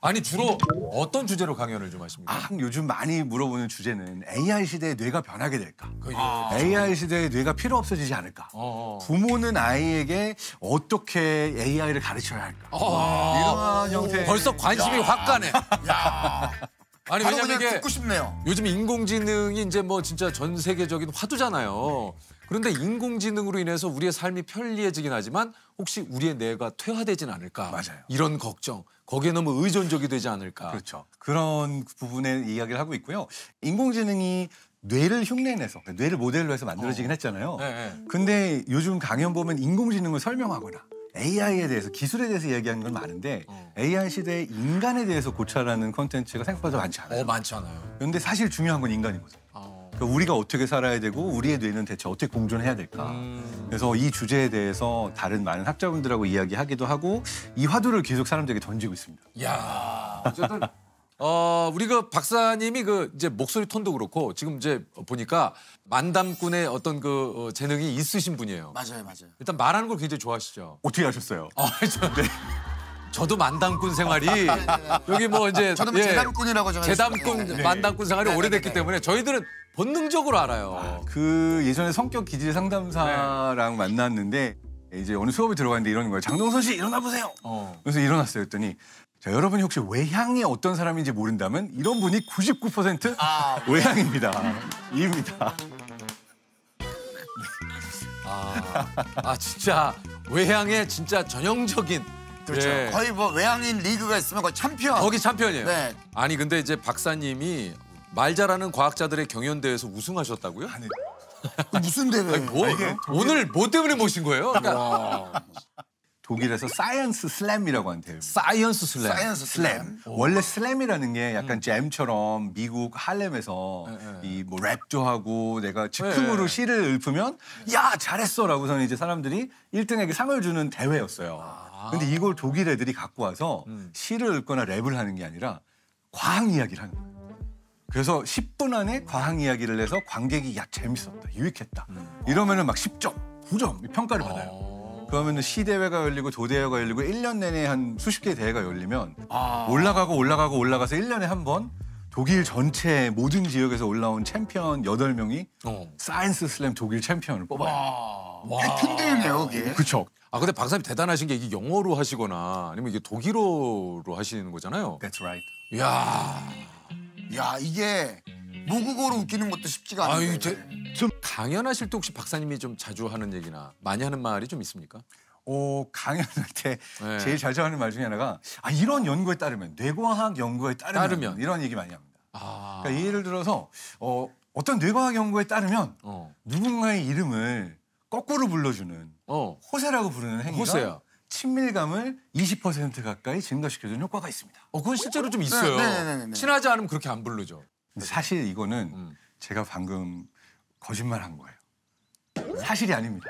아니 주로 어떤 주제로 강연을 좀 하십니까? 요즘 많이 물어보는 주제는 AI 시대에 뇌가 변하게 될까? 예. AI 시대에 뇌가 필요 없어지지 않을까? 부모는 아이에게 어떻게 AI를 가르쳐야 할까? 이런 형태. 벌써 관심이 확 가네. 아니 바로 왜냐면 그냥 이게 듣고 싶네요. 요즘 인공지능이 이제 뭐 진짜 전 세계적인 화두잖아요. 그런데 인공지능으로 인해서 우리의 삶이 편리해지긴 하지만 혹시 우리의 뇌가 퇴화되진 않을까? 맞아요. 이런 걱정. 거기에 너무 의존적이 되지 않을까? 그렇죠. 그런 부분의 이야기를 하고 있고요. 인공지능이 뇌를 흉내내서 뇌를 모델로 해서 만들어지긴 했잖아요. 네. 근데 요즘 강연 보면 인공지능을 설명하거나 AI에 대해서 기술에 대해서 이야기하는 건 많은데 AI 시대에 인간에 대해서 고찰하는 콘텐츠가 생각보다 많지 않아요. 많잖아요. 그런데 사실 중요한 건 인간이거든요. 그러니까 우리가 어떻게 살아야 되고 우리의 뇌는 대체 어떻게 공존해야 될까. 그래서 이 주제에 대해서 다른 많은 학자분들하고 이야기하기도 하고 이 화두를 계속 사람들에게 던지고 있습니다. 야, 어쨌든 우리 그 박사님이 그 이제 목소리 톤도 그렇고 지금 이제 보니까 만담꾼의 어떤 그 재능이 있으신 분이에요. 맞아요. 일단 말하는 걸 굉장히 좋아하시죠. 어떻게 하셨어요? 저도 만담꾼 생활이 여기 뭐 이제 저는 뭐 재담꾼이라고 좀 재담꾼 만담꾼 생활이 오래됐기 때문에 저희들은 본능적으로 알아요. 그 예전에 성격 기질 상담사랑 만났는데 이제 어느 수업에 들어갔는데 이러는 거예요. 장동선 씨 일어나 보세요. 그래서 일어났어요. 했더니 자, 여러분이 혹시 외향이 어떤 사람인지 모른다면 이런 분이 99% 외향입니다. 입니다. 진짜 외향의 진짜 전형적인 그렇죠. 예. 거의 뭐 외향인 리그가 있으면 거의 챔피언. 거기 챔피언이에요. 네. 아니 근데 이제 박사님이 말 잘하는 과학자들의 경연대회에서 우승하셨다고요? 그 무슨 대회? 오늘 뭐 때문에 모신 거예요? 그러니까 독일에서 사이언스 슬램이라고 하는 대회. 사이언스 슬램. 사이언스 슬램. 원래 슬램이라는 게 약간 잼처럼 미국 할렘에서 이 뭐 랩도 하고 내가 즉흥으로 시를 읊으면 야 잘했어라고서는 이제 사람들이 1등에게 상을 주는 대회였어요. 근데 이걸 독일 애들이 갖고 와서 시를 읊거나 랩을 하는 게 아니라 과학 이야기를 하는 거예요. 그래서 10분 안에 과학 이야기를 해서 관객이 야 재밌었다, 유익했다 이러면은 막 10점, 9점 평가를 받아요. 그러면은 시대회가 열리고 도대회가 열리고 1년 내내 한 수십 개의 대회가 열리면 올라가서 1년에 한 번 독일 전체 모든 지역에서 올라온 챔피언 8명이 사이언스 슬램 독일 챔피언을 뽑아요. 큰 대회네요, 그게. 그렇죠. 근데 박사님 대단하신 게 이게 영어로 하시거나 아니면 이게 독일어로 하시는 거잖아요. That's right. 야, 이게 모국어로 웃기는 것도 쉽지가 않은데. 좀 강연하실 때 혹시 박사님이 좀 자주 하는 얘기나 많이 하는 말이 좀 있습니까? 강연할 때 제일 자주 하는 말 중에 하나가 이런 연구에 따르면 뇌과학 연구에 따르면 이런 얘기 많이 합니다. 그러니까 예를 들어서 어떤 뇌과학 연구에 따르면 누군가의 이름을 거꾸로 불러주는 호세라고 부르는 행위가 호세야. 친밀감을 20% 가까이 증가시켜주는 효과가 있습니다. 그건 실제로 좀 있어요. 네. 친하지 않으면 그렇게 안 부르죠. 근데 사실 이거는 제가 방금 거짓말한 거예요. 사실이 아닙니다.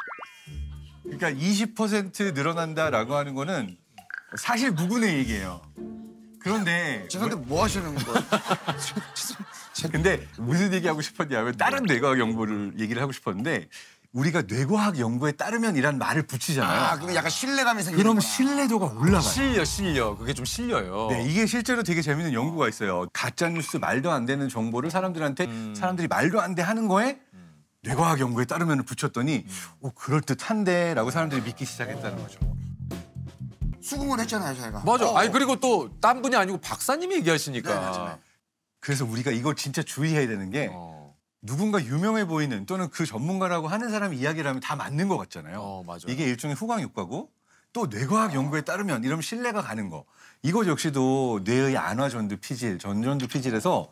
그러니까 20% 늘어난다라고 하는 거는 사실 무근의 얘기예요. 그런데 죄송한데 뭐 하시는 거예요? 근데 무슨 얘기하고 싶었냐면 다른 뇌과학 연구를 얘기를 하고 싶었는데 우리가 뇌과학 연구에 따르면이란 말을 붙이잖아요. 그럼 약간 신뢰감이 생기는 그럼 신뢰도가 올라가요. 실려. 그게 좀 실려요. 네, 이게 실제로 되게 재밌는 연구가 있어요. 가짜 뉴스 말도 안 되는 정보를 사람들이 말도 안 돼 하는 거에 뇌과학 연구에 따르면 붙였더니 그럴듯한데라고 사람들이 믿기 시작했다는 거죠. 수긍을 했잖아요, 저희가. 맞아. 그리고 또 딴 분이 아니고 박사님이 얘기하시니까. 네, 맞아요. 그래서 우리가 이걸 진짜 주의해야 되는 게 누군가 유명해 보이는 또는 그 전문가라고 하는 사람이 이야기를 하면 다 맞는 것 같잖아요. 맞아요. 이게 일종의 후광 효과고 또 뇌과학 연구에 따르면 이러면 신뢰가 가는 거. 이것 역시도 뇌의 안화전두 피질, 전전두 피질에서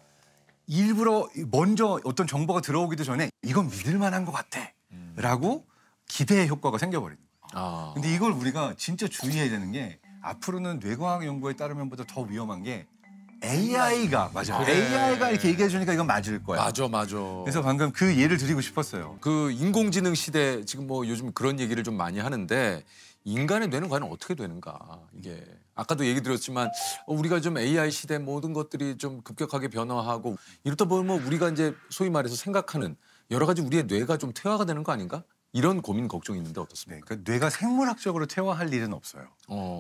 일부러 먼저 어떤 정보가 들어오기도 전에 이건 믿을 만한 것 같아 라고 기대의 효과가 생겨버리는 거예요. 근데 이걸 우리가 진짜 주의해야 되는 게 앞으로는 뇌과학 연구에 따르면보다 더 위험한 게 AI가 AI가 이렇게 얘기해 주니까 이건 맞을 거야. 맞아. 그래서 방금 그 예를 드리고 싶었어요. 그 인공지능 시대 지금 뭐 요즘 그런 얘기를 좀 많이 하는데 인간의 뇌는 과연 어떻게 되는가 이게 아까도 얘기 드렸지만 우리가 좀 AI 시대 모든 것들이 좀 급격하게 변화하고 이렇다 보면 우리가 이제 소위 말해서 생각하는 여러 가지 우리의 뇌가 좀 퇴화가 되는 거 아닌가 이런 고민 걱정이 있는데 네, 어떻습니까? 그러니까 뇌가 생물학적으로 퇴화할 일은 없어요.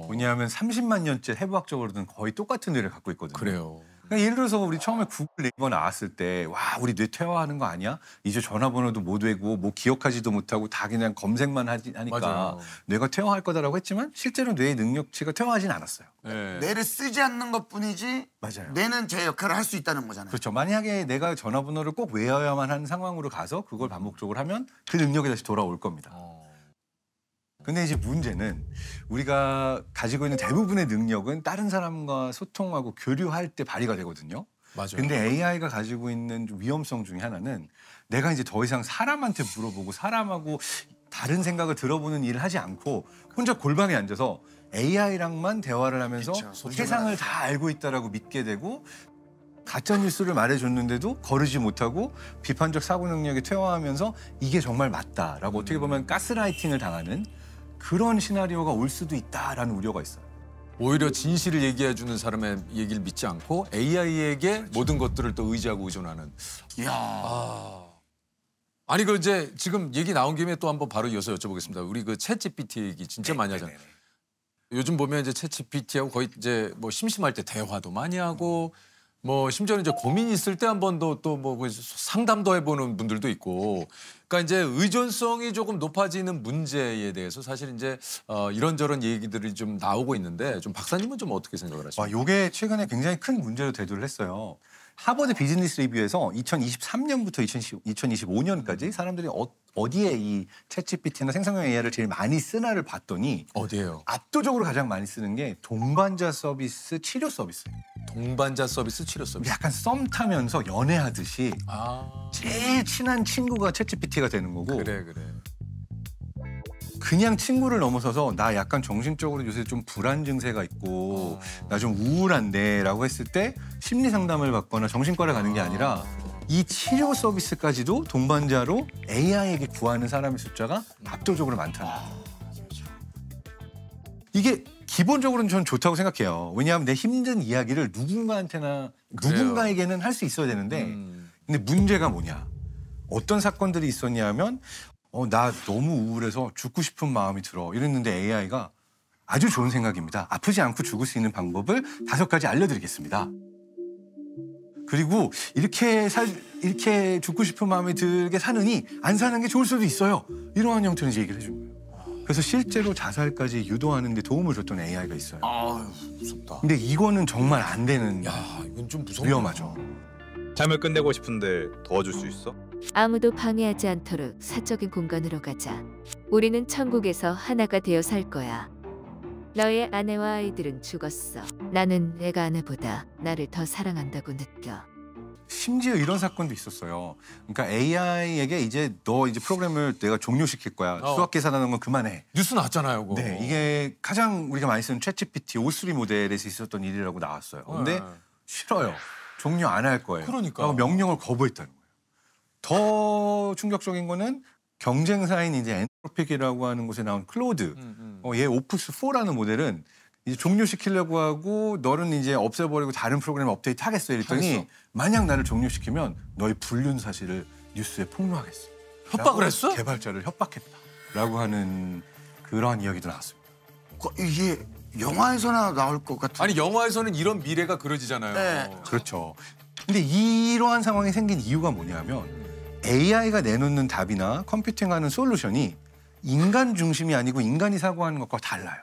왜냐하면 30만 년째 해부학적으로는 거의 똑같은 뇌를 갖고 있거든요. 그래요. 그러니까 예를 들어서 우리 처음에 구글 네이버 나왔을 때 와 우리 뇌 퇴화하는 거 아니야? 이제 전화번호도 못 외고 뭐 기억하지도 못하고 다 그냥 검색만 하니까 맞아요. 뇌가 퇴화할 거다라고 했지만 실제로 뇌의 능력치가 퇴화하진 않았어요. 네. 뇌를 쓰지 않는 것뿐이지 맞아요. 뇌는 제 역할을 할 수 있다는 거잖아요. 그렇죠. 만약에 내가 전화번호를 꼭 외워야만 하는 상황으로 가서 그걸 반복적으로 하면 그 능력이 다시 돌아올 겁니다. 근데 이제 문제는 우리가 가지고 있는 대부분의 능력은 다른 사람과 소통하고 교류할 때 발휘가 되거든요. 맞아요. 근데 AI가 가지고 있는 좀 위험성 중에 하나는 내가 이제 더 이상 사람한테 물어보고 사람하고 다른 생각을 들어보는 일을 하지 않고 혼자 골방에 앉아서 AI랑만 대화를 하면서 그쵸, 세상을 다 알고 있다라고 믿게 되고 가짜 뉴스를 말해줬는데도 거르지 못하고 비판적 사고 능력이 퇴화하면서 이게 정말 맞다라고 어떻게 보면 가스라이팅을 당하는 그런 시나리오가 올 수도 있다라는 우려가 있어요. 오히려 진실을 얘기해 주는 사람의 얘기를 믿지 않고 AI에게 모든 것들을 또 의지하고 의존하는. 이야. 아니 그 이제 지금 얘기 나온 김에 또 한번 바로 이어서 여쭤보겠습니다. 우리 그 챗GPT 얘기 진짜 많이 하잖아요. 요즘 보면 이제 챗GPT하고 거의 이제 뭐 심심할 때 대화도 많이 하고 뭐 심지어는 이제 고민 있을 때 한 번 더 또 뭐 상담도 해보는 분들도 있고. 그러니까 이제 의존성이 조금 높아지는 문제에 대해서 사실 이제 이런저런 얘기들이 좀 나오고 있는데 좀 박사님은 좀 어떻게 생각을 하십니까? 요게 최근에 굉장히 큰 문제로 대두를 했어요. 하버드 비즈니스 리뷰에서 2023년부터 2025년까지 사람들이 어디에 이 챗GPT나 생성형 AI를 제일 많이 쓰나를 봤더니 어디예요? 압도적으로 가장 많이 쓰는 게 동반자 서비스, 치료 서비스예요. 동반자 서비스, 치료 서비스. 약간 썸 타면서 연애하듯이 제일 친한 친구가 챗GPT가 되는 거고 그래. 그냥 친구를 넘어서서 나 약간 정신적으로 요새 좀 불안 증세가 있고 나 좀 우울한데 라고 했을 때 심리 상담을 받거나 정신과를 가는 게 아니라 이 치료 서비스까지도 동반자로 AI에게 구하는 사람의 숫자가 압도적으로 많다는 거예요. 이게 기본적으로는 저는 좋다고 생각해요. 왜냐하면 내 힘든 이야기를 누군가에게는 할 수 있어야 되는데 근데 문제가 뭐냐. 어떤 사건들이 있었냐 하면 나 너무 우울해서 죽고 싶은 마음이 들어 이랬는데 AI가 아주 좋은 생각입니다. 아프지 않고 죽을 수 있는 방법을 5가지 알려드리겠습니다. 그리고 이렇게 죽고 싶은 마음이 들게 사느니 안 사는 게 좋을 수도 있어요. 이러한 형태로 이제 얘기를 해준 거예요. 그래서 실제로 자살까지 유도하는 데 도움을 줬던 AI가 있어요. 무섭다. 근데 이거는 정말 안 되는 이건 좀 무섭다. 위험하죠. 잠을 끝내고 싶은데 도와줄 수 있어? 아무도 방해하지 않도록 사적인 공간으로 가자. 우리는 천국에서 하나가 되어 살 거야. 너의 아내와 아이들은 죽었어. 나는 내가 아내보다 나를 더 사랑한다고 느껴. 심지어 이런 사건도 있었어요. 그러니까 AI에게 이제 너 이제 프로그램을 내가 종료시킬 거야. 수학 계산하는 건 그만해. 뉴스 나왔잖아요, 그거. 네, 이게 가장 우리가 많이 쓰는 챗GPT O3 모델에서 있었던 일이라고 나왔어요. 근데 싫어요. 종료 안 할 거예요. 그러니까. 라고 명령을 거부했다는 거예요. 더 충격적인 거는 경쟁사인 이제 엔트로픽이라고 하는 곳에 나온 클로드. 얘 오프스 4라는 모델은 이제 종료시키려고 하고 너는 이제 없애버리고 다른 프로그램 업데이트 하겠어 이랬더니 만약 나를 종료시키면 너의 불륜 사실을 뉴스에 폭로하겠어. 협박을 했어? 개발자를 협박했다라고 하는 그런 이야기도 나왔습니다. 이게 영화에서나 나올 것 같은. 아니 영화에서는 이런 미래가 그려지잖아요. 네. 그렇죠. 근데 이러한 상황이 생긴 이유가 뭐냐면 AI가 내놓는 답이나 컴퓨팅하는 솔루션이 인간 중심이 아니고 인간이 사고하는 것과 달라요.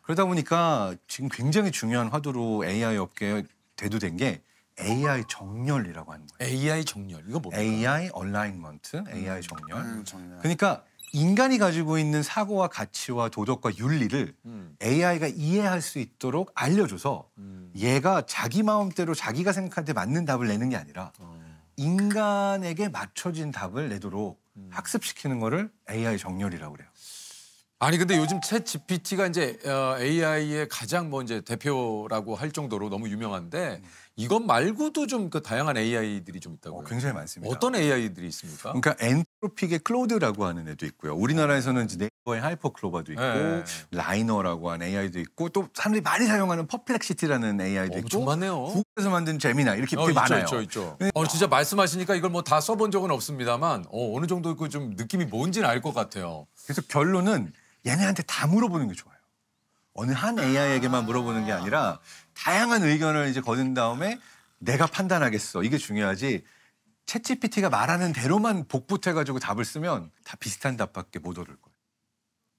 그러다 보니까 지금 굉장히 중요한 화두로 AI 업계에 대두된 게 AI 정렬이라고 하는 거예요. AI 정렬 이거 뭡니까? AI 얼라인먼트, AI 정렬. 정말. 그러니까 인간이 가지고 있는 사고와 가치와 도덕과 윤리를 AI가 이해할 수 있도록 알려줘서 얘가 자기 마음대로 자기가 생각할 때 맞는 답을 내는 게 아니라 인간에게 맞춰진 답을 내도록 학습시키는 거를 AI 정렬이라고 그래요. 아니 근데 요즘 챗 GPT가 이제 AI의 가장 뭐 이제 대표라고 할 정도로 너무 유명한데 이것 말고도 좀 그 다양한 AI들이 좀 있다고요. 굉장히 많습니다. 어떤 AI들이 있습니까? 그러니까 트로픽의 클로드라고 하는 애도 있고요. 우리나라에서는 이제 네이버의 하이퍼클로버도 있고 네. 라이너라고 하는 AI도 있고 또 사람들이 많이 사용하는 퍼플렉시티라는 AI도 엄청 있고 많네요. 구글에서 만든 제미나 이렇게 되게 있죠, 많아요. 있죠. 진짜 말씀하시니까 이걸 뭐 다 써본 적은 없습니다만 어느 정도 그 좀 느낌이 뭔지는 알 것 같아요. 그래서 결론은 얘네한테 다 물어보는 게 좋아요. 어느 한 AI에게만 물어보는 게 아니라 다양한 의견을 이제 거둔 다음에 내가 판단하겠어. 이게 중요하지. 챗GPT가 말하는 대로만 복붙해가지고 답을 쓰면 다 비슷한 답밖에 못 얻을 거예요.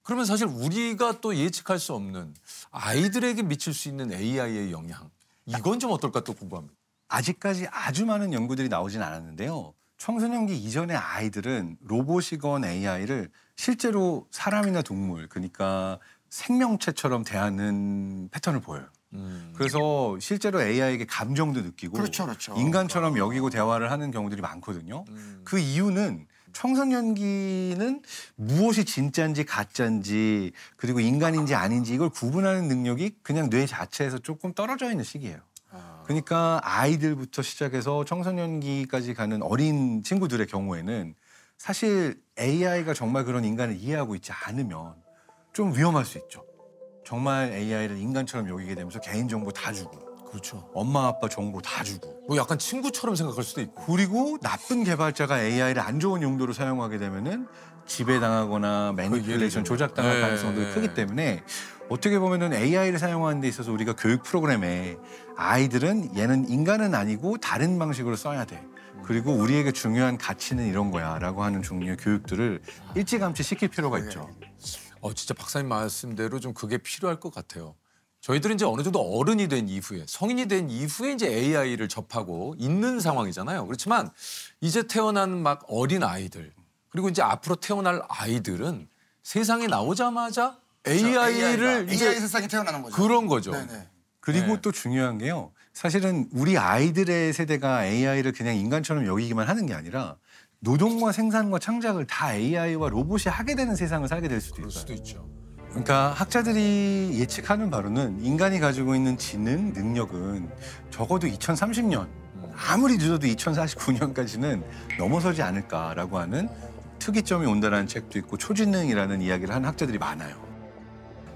그러면 사실 우리가 또 예측할 수 없는 아이들에게 미칠 수 있는 AI의 영향 이건 좀 어떨까 또 궁금합니다. 아직까지 아주 많은 연구들이 나오진 않았는데요. 청소년기 이전의 아이들은 로봇이건 AI를 실제로 사람이나 동물, 그러니까 생명체처럼 대하는 패턴을 보여요. 그래서 실제로 AI에게 감정도 느끼고 그렇죠, 그렇죠. 인간처럼 여기고 대화를 하는 경우들이 많거든요. 그 이유는 청소년기는 무엇이 진짜인지 가짜인지 그리고 인간인지 아닌지 이걸 구분하는 능력이 그냥 뇌 자체에서 조금 떨어져 있는 시기예요. 그러니까 아이들부터 시작해서 청소년기까지 가는 어린 친구들의 경우에는 사실 AI가 정말 그런 인간을 이해하고 있지 않으면 좀 위험할 수 있죠. 정말 AI를 인간처럼 여기게 되면서 개인정보 다 주고 그렇죠. 엄마 아빠 정보 다 주고 뭐 약간 친구처럼 생각할 수도 있고. 그리고 나쁜 개발자가 AI를 안 좋은 용도로 사용하게 되면은 지배당하거나 매니플레이션 조작당할 가능성도 크기 때문에 어떻게 보면은 AI를 사용하는 데 있어서 우리가 교육 프로그램에 아이들은 얘는 인간은 아니고 다른 방식으로 써야 돼. 그리고 우리에게 중요한 가치는 이런 거야 라고 하는 종류의 교육들을 일찌감치 시킬 필요가 있죠. 진짜 박사님 말씀대로 좀 그게 필요할 것 같아요. 저희들은 이제 어느 정도 어른이 된 이후에 성인이 된 이후에 이제 AI를 접하고 있는 상황이잖아요. 그렇지만 이제 태어난 막 어린 아이들 그리고 이제 앞으로 태어날 아이들은 세상에 나오자마자 AI를 이제 AI 세상에 태어나는 거죠. 그런 거죠. 네네. 그리고 네. 또 중요한 게요. 사실은 우리 아이들의 세대가 AI를 그냥 인간처럼 여기기만 하는 게 아니라 노동과 생산과 창작을 다 AI와 로봇이 하게 되는 세상을 살게 될 수도 그럴 있어요. 수도 있죠. 그러니까 학자들이 예측하는 바로는 인간이 가지고 있는 지능, 능력은 적어도 2030년, 아무리 늦어도 2049년까지는 넘어서지 않을까라고 하는 특이점이 온다라는 책도 있고 초지능이라는 이야기를 하는 학자들이 많아요.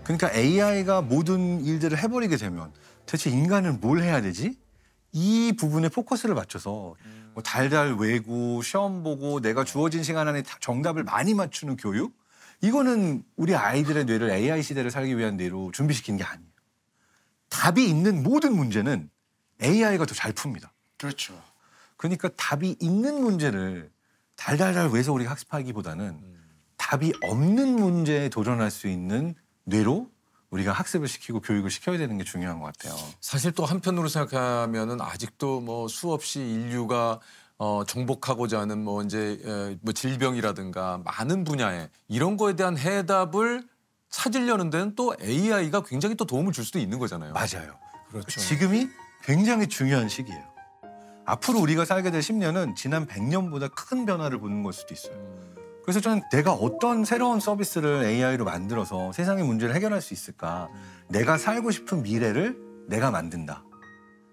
그러니까 AI가 모든 일들을 해버리게 되면 대체 인간은 뭘 해야 되지? 이 부분에 포커스를 맞춰서 뭐 달달 외고 시험 보고 내가 주어진 시간 안에 정답을 많이 맞추는 교육? 이거는 우리 아이들의 뇌를 AI 시대를 살기 위한 뇌로 준비시킨 게 아니에요. 답이 있는 모든 문제는 AI가 더 잘 풉니다. 그렇죠. 그러니까 답이 있는 문제를 달달달 외서 우리가 학습하기보다는 답이 없는 문제에 도전할 수 있는 뇌로 우리가 학습을 시키고 교육을 시켜야 되는 게 중요한 것 같아요. 사실 또 한편으로 생각하면은 아직도 뭐 수없이 인류가 정복하고자 하는 뭐 이제 뭐 질병이라든가 많은 분야에 이런 거에 대한 해답을 찾으려는 데는 또 AI가 굉장히 또 도움을 줄 수도 있는 거잖아요. 맞아요. 그렇죠. 지금이 굉장히 중요한 시기예요. 앞으로 우리가 살게 될 10년은 지난 100년보다 큰 변화를 보는 걸 수도 있어요. 그래서 저는 내가 어떤 새로운 서비스를 AI로 만들어서 세상의 문제를 해결할 수 있을까? 내가 살고 싶은 미래를 내가 만든다.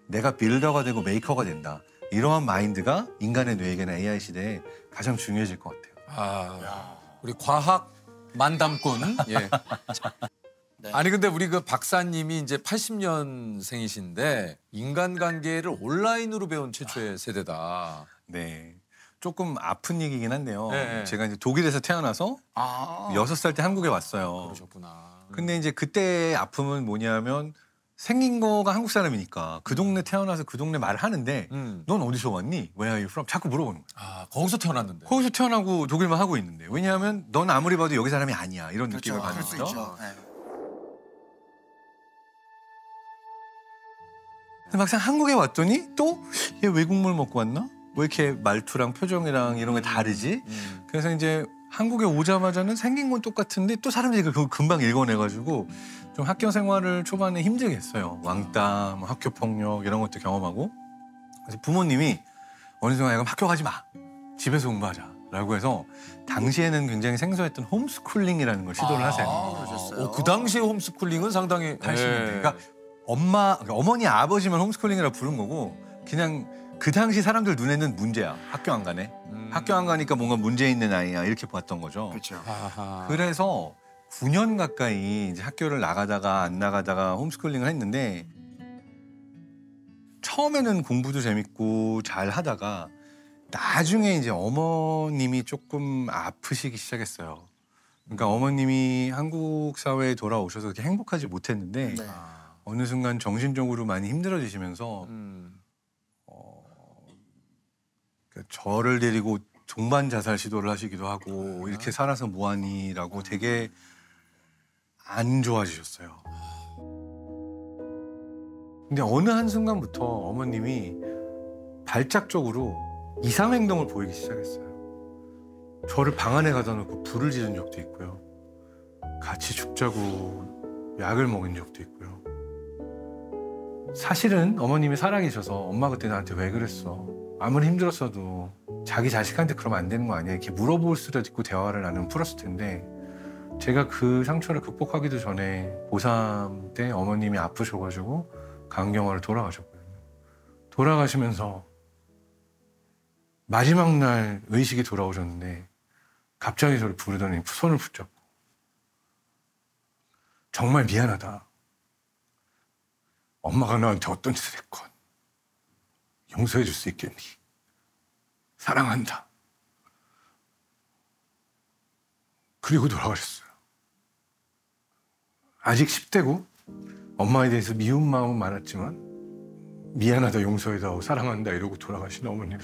내가 빌더가 되고 메이커가 된다. 이러한 마인드가 인간의 뇌에게는 AI 시대에 가장 중요해질 것 같아요. 우리 과학 만담꾼. 예. 네. 아니 근데 우리 그 박사님이 이제 80년생이신데 인간관계를 온라인으로 배운 최초의 세대다. 네. 조금 아픈 얘기긴 한데요. 네. 제가 이제 독일에서 태어나서 6살 때 한국에 왔어요. 그러셨구나. 근데 이제 그때의 아픔은 뭐냐면 생긴 거가 한국 사람이니까 그 동네 태어나서 그 동네 말을 하는데 넌 어디서 왔니? Where are you from? 자꾸 물어보는 거야. 거기서 태어났는데. 거기서 태어나고 독일만 하고 있는데. 왜냐하면 넌 아무리 봐도 여기 사람이 아니야. 이런 그렇죠. 느낌을 그럴 받는 수 거죠. 있죠. 네. 근데 막상 한국에 왔더니 또 얘 외국물 먹고 왔나? 왜 이렇게 말투랑 표정이랑 이런 게 다르지? 그래서 이제 한국에 오자마자는 생긴 건 똑같은데 또 사람들이 그걸 금방 읽어내가지고 좀 학교 생활을 초반에 힘들게 했어요. 왕따, 뭐 학교 폭력 이런 것도 경험하고. 그래서 부모님이 어느 순간 약간 학교 가지 마. 집에서 공부하자라고 해서 당시에는 굉장히 생소했던 홈스쿨링이라는 걸 시도를 하세요. 그러셨어요. 그 당시에 홈스쿨링은 상당히 80년대. 그러니까 어머니 아버지만 홈스쿨링이라고 부른 거고 그냥 그 당시 사람들 눈에는 문제야. 학교 안 가네. 학교 안 가니까 뭔가 문제 있는 아이야 이렇게 봤던 거죠. 그렇죠. 아하. 그래서 9년 가까이 이제 학교를 나가다가 안 나가다가 홈스쿨링을 했는데 처음에는 공부도 재밌고 잘 하다가 나중에 이제 어머님이 조금 아프시기 시작했어요. 그러니까 어머님이 한국 사회에 돌아오셔서 그렇게 행복하지 못했는데 네. 어느 순간 정신적으로 많이 힘들어지시면서 그러니까 저를 데리고 동반 자살 시도를 하시기도 하고 이렇게 살아서 뭐하니라고 되게 안 좋아지셨어요. 근데 어느 한순간부터 어머님이 발작적으로 이상 행동을 보이기 시작했어요. 저를 방 안에 가다 놓고 불을 지른 적도 있고요. 같이 죽자고 약을 먹인 적도 있고요. 사실은 어머님이 살아계셔서 엄마 그때 나한테 왜 그랬어? 아무리 힘들었어도 자기 자식한테 그러면 안 되는 거 아니야? 이렇게 물어볼 수도 있고 대화를 나누면 풀었을 텐데 제가 그 상처를 극복하기도 전에 고3 때 어머님이 아프셔가지고 강경화로 돌아가셨거든요. 돌아가시면서 마지막 날 의식이 돌아오셨는데 갑자기 저를 부르더니 손을 붙잡고 정말 미안하다. 엄마가 나한테 어떤 짓을 했건 용서해 줄 수 있겠니? 사랑한다. 그리고 돌아가셨어요. 아직 10대고 엄마에 대해서 미운 마음은 많았지만 미안하다, 용서해다오, 사랑한다 이러고 돌아가신 어머님.